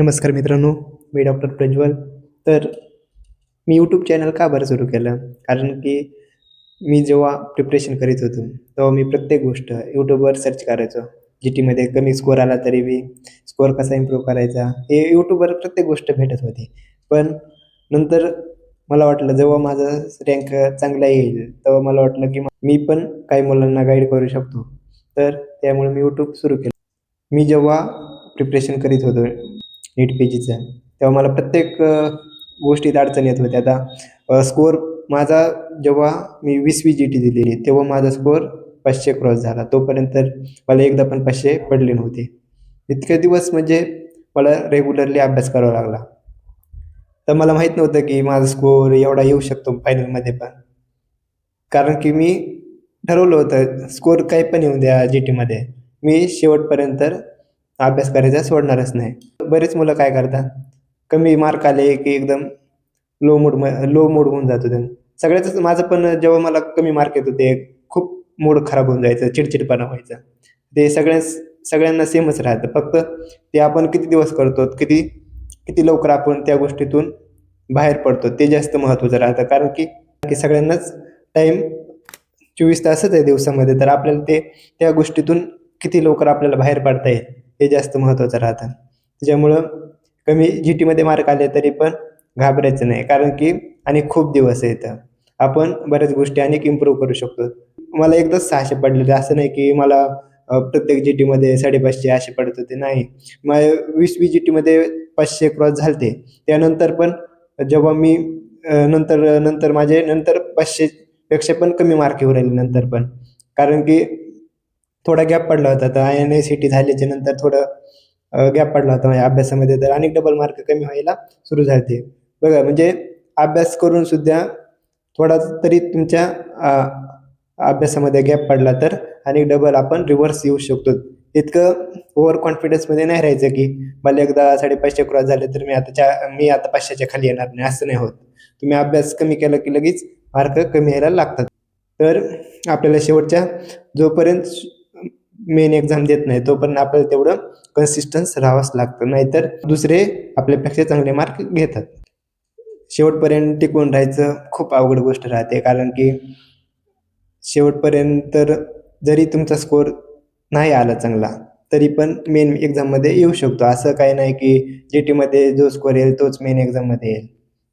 नमस्कार मित्रांनो, मी डॉक्टर प्रज्वल. तर मी यूट्यूब चॅनल का बरं सुरू केलं? कारण की मी जेव्हा प्रिपरेशन करीत होतो, तेव्हा मी प्रत्येक गोष्ट यूट्यूबवर सर्च करायचो. जी-टीमध्ये कमी स्कोअर आला तरी बी स्कोअर कसा इम्प्रूव्ह करायचा, हे यूट्यूबवर प्रत्येक गोष्ट भेटत होती. पण नंतर मला वाटलं जेव्हा माझा रँक चांगला येईल, तेव्हा मला वाटलं की मी पण काही मुलांना गाईड करू शकतो. तर त्यामुळे मी यूट्यूब सुरू केलं. मी जेव्हा प्रिपरेशन करीत होतो नीट पी-जीचं, तेव्हा मला प्रत्येक गोष्टीत अडचण येत होती. आता स्कोअर माझा जेव्हा मी 20वी जी-टी दिलेली, तेव्हा माझा स्कोअर 500 क्रॉस झाला. तोपर्यंत तर मला एकदा पण 500 पडले नव्हते. इतके दिवस म्हणजे मला रेग्युलरली अभ्यास करावा लागला. तर मला माहीत नव्हतं की माझा स्कोअर एवढा येऊ शकतो फायनलमध्ये पण. कारण की मी ठरवलं होतं स्कोअर काही पण येऊ द्या जी-टीमध्ये, मी शेवटपर्यंत अभ्यास करायचा सोडणारच नाही. बरेच मुलं काय करतात, कमी मार्क आले की एकदम लो मूड होऊन जातो त्यांना. सगळ्याचंच माझं पण जेव्हा मला कमी मार्क येत होते, खूप मूड खराब होऊन जायचं, चिडचिडपणा व्हायचा. ते सगळ्यांना सेमच राहतं. फक्त ते आपण किती दिवस करतो, किती किती लवकर आपण त्या गोष्टीतून बाहेर पडतो, ते जास्त महत्त्वाचं राहतं. कारण की की सगळ्यांनाच टाईम 24 तासच आहे दिवसामध्ये, तर आपल्याला त्या गोष्टीतून किती लवकर आपल्याला बाहेर पडता येईल, हे जास्त महत्त्वाचं राहतं. त्याच्यामुळं कमी जी-टीमध्ये मार्क आले तरी पण घाबरायचं नाही, कारण की आणि खूप दिवस आहेत. आपण बऱ्याच गोष्टी अनेक इम्प्रूव्ह करू शकतो. मला एकदाच 600 पडलेले, असं नाही की मला प्रत्येक जी-टीमध्ये 550 असे पडत होते, नाही. माझ्या 20वी जी-टीमध्ये 500 क्रॉस झाले. त्यानंतर पण जेव्हा मी नंतर माझे 500 पेक्षा पण कमी मार्क येऊ राहिले नंतर पण. कारण की थोडा गॅप पडला होता. तर INI-CET झाल्याच्या नंतर थोडं गॅप पडला होता माझ्या अभ्यासामध्ये. तर अनेक डबल मार्क कमी व्हायला सुरू झाले. बघा, म्हणजे अभ्यास करून सुद्धा थोडा तरी तुमच्या अभ्यासामध्ये गॅप पडला तर आणि डबल आपण रिव्हर्स येऊ शकतो. इतकं ओव्हर कॉन्फिडन्समध्ये नाही राहायचं की मला एकदा 550 क्रॉस झाले तर मी आता 500च्या खाली येणार नाही, असं नाही होत. तुम्ही अभ्यास कमी केला की लगेच मार्क कमी यायला लागतात. तर आपल्याला शेवटच्या जोपर्यंत मेन एक्झाम देत नाही तोपर्यंत आपल्याला तेवढं कन्सिस्टन्स राहावंच लागतं, नाहीतर दुसरे आपल्यापेक्षा चांगले मार्क घेतात. शेवटपर्यंत टिकून राहायचं खूप अवघड गोष्ट राहते, कारण की शेवटपर्यंत तर जरी तुमचा स्कोअर नाही आला चांगला, तरी पण मेन एक्झाममध्ये येऊ शकतो. असं काही नाही की जी-टीमध्ये जो स्कोअर येईल तोच मेन एक्झाममध्ये येईल.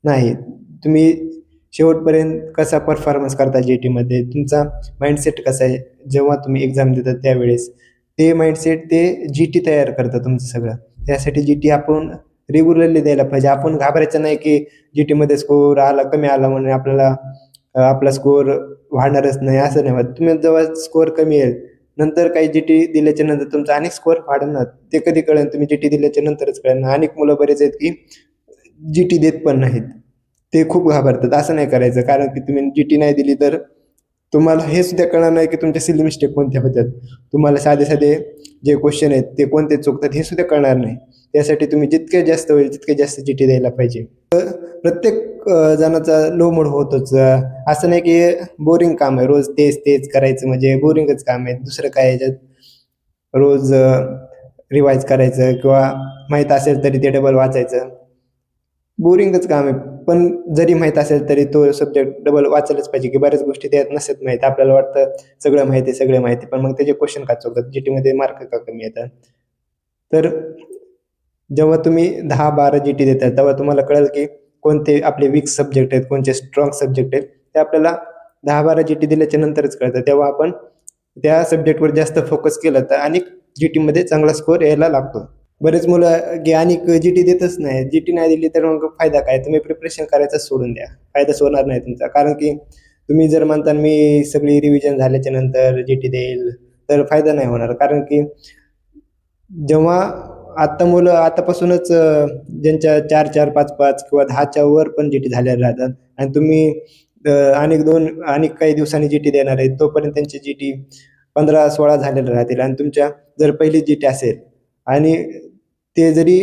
नाही, तुम्ही शेवटपर्यंत कसा परफॉर्मन्स करता जी-टीमध्ये, तुमचा माइंडसेट कसा आहे, जेव्हा तुम्ही एक्झाम देता त्यावेळेस, ते माइंडसेट ते जी-टी तयार करतं तुमचं सगळं. त्यासाठी जी-टी आपण रेग्युलरली द्यायला पाहिजे. आपण घाबरायचं नाही की जी-टीमध्ये स्कोअर कमी आला म्हणून आपला स्कोअर वाढणारच नाही, असं नाही होत. तुम्ही जेव्हा स्कोअर कमी येईल, नंतर काही जी-टी दिल्याच्या नंतर तुमचा अनेक स्कोअर वाढणार. ते कधी कळेल, तुम्ही जी-टी दिल्याच्या नंतरच कळेल. अनेक मुलं बरेच आहेत की जी-टी देत पण नाहीत. ते खूप घाबरतात. असं नाही करायचं, कारण की तुम्ही जी-टी नाही दिली तर तुम्हाला हे सुद्धा कळणार नाही की तुमच्या सिली मिस्टेक कोणत्या होत्यात. तुम्हाला साधे-साधे जे क्वेश्चन आहेत ते कोणते चुकतात हे सुद्धा कळणार नाही. त्यासाठी तुम्ही जितके जास्त होईल तितके जास्त जी-टी द्यायला पाहिजे. तर प्रत्येक जणाचा लो मूड होतोच. असं नाही की बोरिंग काम आहे, रोज तेच करायचं म्हणजे बोरिंगच काम आहे. दुसरं काय याच्यात रोज रिवाईज करायचं किंवा माहीत असेल तरी ते डबल वाचायचं. बोरिंगच काम आहे. पण जरी माहीत असेल तरी तो सब्जेक्ट डबल वाचायलाच पाहिजे, की बऱ्याच गोष्टी त्यात नसतात माहीत. आपल्याला वाटतं सगळं माहिती आहे, पण मग त्याचे क्वेश्चन का चुकतात? जी-टीमध्ये मार्क का कमी येतात? तर जेव्हा तुम्ही 10-12 जी-टी देता, तेव्हा तुम्हाला कळेल की कोणते आपले वीक सब्जेक्ट आहेत, कोणते स्ट्रॉंग सब्जेक्ट आहेत. ते आपल्याला 10-12 जी-टी दिल्याच्या नंतरच कळतं. तेव्हा आपण त्या सब्जेक्टवर जास्त फोकस केलं तर अनेक जी-टीमध्ये चांगला स्कोअर यायला लागतो. बरेच मुलं की अनेक जी-टी देतच नाही. जी-टी नाही दिली तर मग फायदा काय? तुम्ही प्रिपरेशन करायचं सोडून द्या. फायदाच होणार नाही तुमचा. कारण की तुम्ही जर म्हणता मी सगळी रिव्हिजन झाल्याच्या नंतर जी-टी देईल, तर फायदा नाही होणार. कारण की जेव्हा आता मुलं आतापासूनच ज्यांच्या 4-4, 5-5 किंवा 10च्या वर पण जी-टी झालेल्या राहतात आणि तुम्ही अनेक काही दिवसांनी जी-टी देणार आहेत, तोपर्यंत त्यांची जी-टी 15-16 झालेल्या राहतील आणि तुमच्या जर पहिली जी-टी असेल आणि ते जरी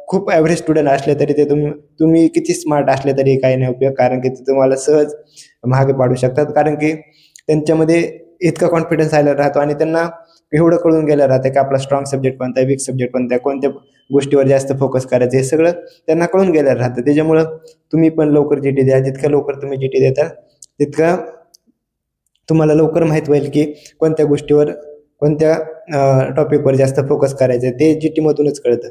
खूप ॲव्हरेज स्टुडंट असले तरी ते तुम्ही किती स्मार्ट असले तरी काही नाही उपयोग, कारण की ते तुम्हाला सहज मागे पाडू शकतात. कारण की त्यांच्यामध्ये इतका कॉन्फिडन्स आलेला राहतो आणि त्यांना एवढं कळून गेलं राहतं की आपला स्ट्रॉंग सब्जेक्ट कोणता आहे, वीक सब्जेक्ट कोणता आहे, कोणत्या गोष्टीवर जास्त फोकस करायचं, हे सगळं त्यांना कळून गेलं राहतं. त्याच्यामुळं तुम्ही पण लवकर जीटी द्या. जितक्या लवकर तुम्ही जीटी देता तितकं तुम्हाला लवकर माहीत होईल की कोणत्या गोष्टीवर, कोणत्या टॉपिकवर जास्त फोकस करायचं, ते जीटी मधूनच कळतं.